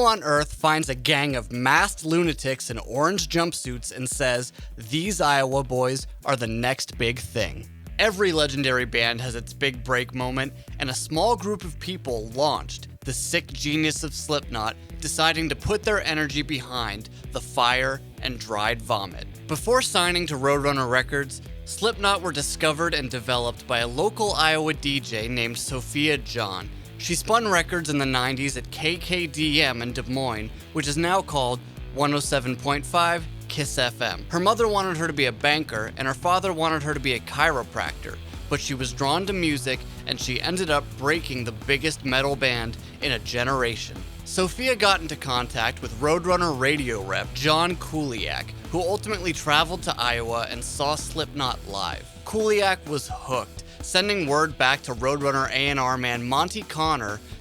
Who on earth finds a gang of masked lunatics in orange jumpsuits and says, "These Iowa boys are the next big thing"? Every legendary band has its big break moment, and a small group of people launched the sick genius of Slipknot, deciding to put their energy behind the fire and dried vomit. Before signing to Roadrunner Records, Slipknot were discovered and developed by a local Iowa DJ named Sophia John. She spun records in the 90s at KKDM in Des Moines, which is now called 107.5 KISS FM. Her mother wanted her to be a banker, and her father wanted her to be a chiropractor, but she was drawn to music, and she ended up breaking the biggest metal band in a generation. Sophia got into contact with Roadrunner radio rep John Kuliak, who ultimately traveled to Iowa and saw Slipknot live. Kuliak was hooked, sending word back to Roadrunner A&R man Monte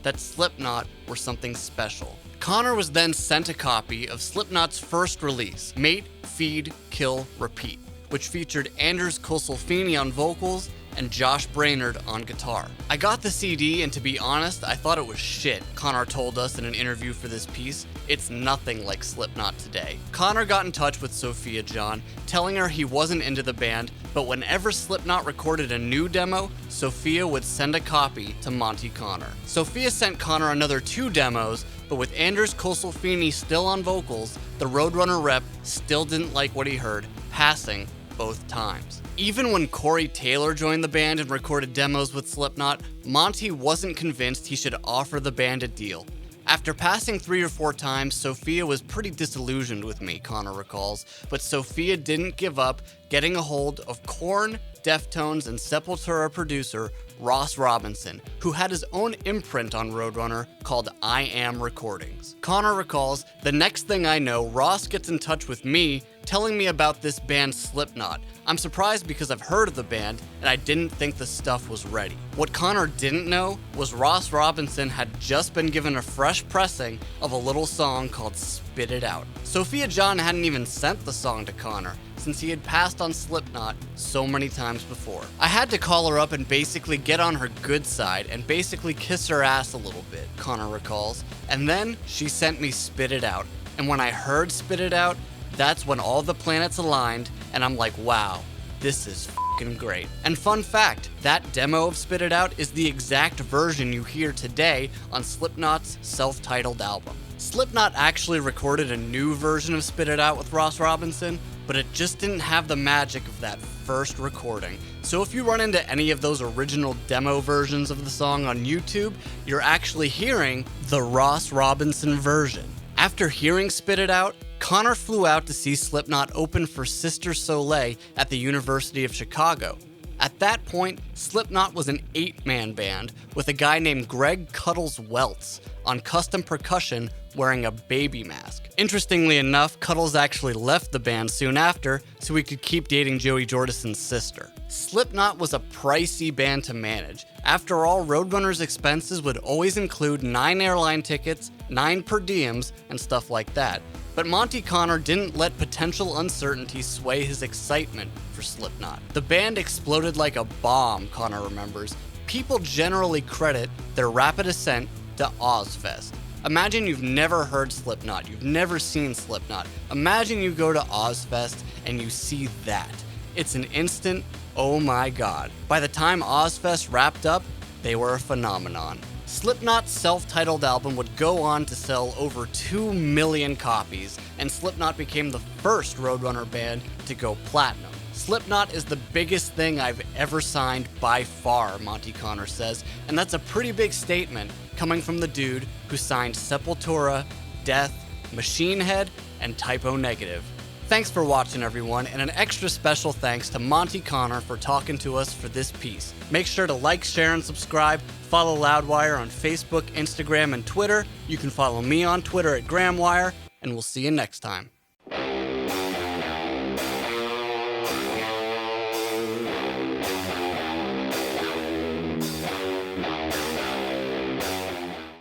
that Slipknot were something special. Connor was then sent a copy of Slipknot's first release, Mate, Feed, Kill, Repeat, which featured Anders Kosolfini on vocals and Josh Brainerd on guitar. I got the CD, and to be honest, I thought it was shit, Connor told us in an interview for this piece. It's nothing like Slipknot today. Connor got in touch with Sophia John, telling her he wasn't into the band, but whenever Slipknot recorded a new demo, Sophia would send a copy to Monte Connor. Sophia sent Connor another 2 demos, but with Anders Kosolfini still on vocals, the Roadrunner rep still didn't like what he heard, passing both times. Even when Corey Taylor joined the band and recorded demos with Slipknot, Monte wasn't convinced he should offer the band a deal. After passing 3 or 4 times, Sophia was pretty disillusioned with me, Connor recalls, but Sophia didn't give up, getting a hold of Korn, Deftones, and Sepultura producer Ross Robinson, who had his own imprint on Roadrunner called I Am Recordings. Connor recalls, "The next thing I know, Ross gets in touch with me, telling me about this band Slipknot. I'm surprised because I've heard of the band, and I didn't think the stuff was ready." What Connor didn't know was Ross Robinson had just been given a fresh pressing of a little song called Spit It Out. Sophia John hadn't even sent the song to Connor, since he had passed on Slipknot so many times before. "I had to call her up and basically get on her good side and basically kiss her ass a little bit," Connor recalls. "And then she sent me Spit It Out. And when I heard Spit It Out, that's when all the planets aligned, and I'm like, wow, this is f***ing great." And fun fact, that demo of Spit It Out is the exact version you hear today on Slipknot's self-titled album. Slipknot actually recorded a new version of Spit It Out with Ross Robinson, but it just didn't have the magic of that first recording. So if you run into any of those original demo versions of the song on YouTube, you're actually hearing the Ross Robinson version. After hearing Spit It Out, Connor flew out to see Slipknot open for Sister Soleil at the University of Chicago. At that point, Slipknot was an 8-man band with a guy named Greg Cuddles Welts on custom percussion wearing a baby mask. Interestingly enough, Cuddles actually left the band soon after so he could keep dating Joey Jordison's sister. Slipknot was a pricey band to manage. After all, Roadrunner's expenses would always include 9 airline tickets, 9 per diems, and stuff like that. But Monte Connor didn't let potential uncertainty sway his excitement for Slipknot. The band exploded like a bomb, Connor remembers. People generally credit their rapid ascent to Ozfest. Imagine you've never heard Slipknot, you've never seen Slipknot. Imagine you go to Ozfest and you see that. It's an instant, oh my god. By the time Ozfest wrapped up, they were a phenomenon. Slipknot's self-titled album would go on to sell over 2 million copies, and Slipknot became the first Roadrunner band to go platinum. Slipknot is the biggest thing I've ever signed by far, Monte Connor says, and that's a pretty big statement coming from the dude who signed Sepultura, Death, Machine Head, and Typo Negative. Thanks for watching, everyone, and an extra special thanks to Monte Connor for talking to us for this piece. Make sure to like, share, and subscribe. Follow Loudwire on Facebook, Instagram, and Twitter. You can follow me on Twitter at GramWire, and we'll see you next time.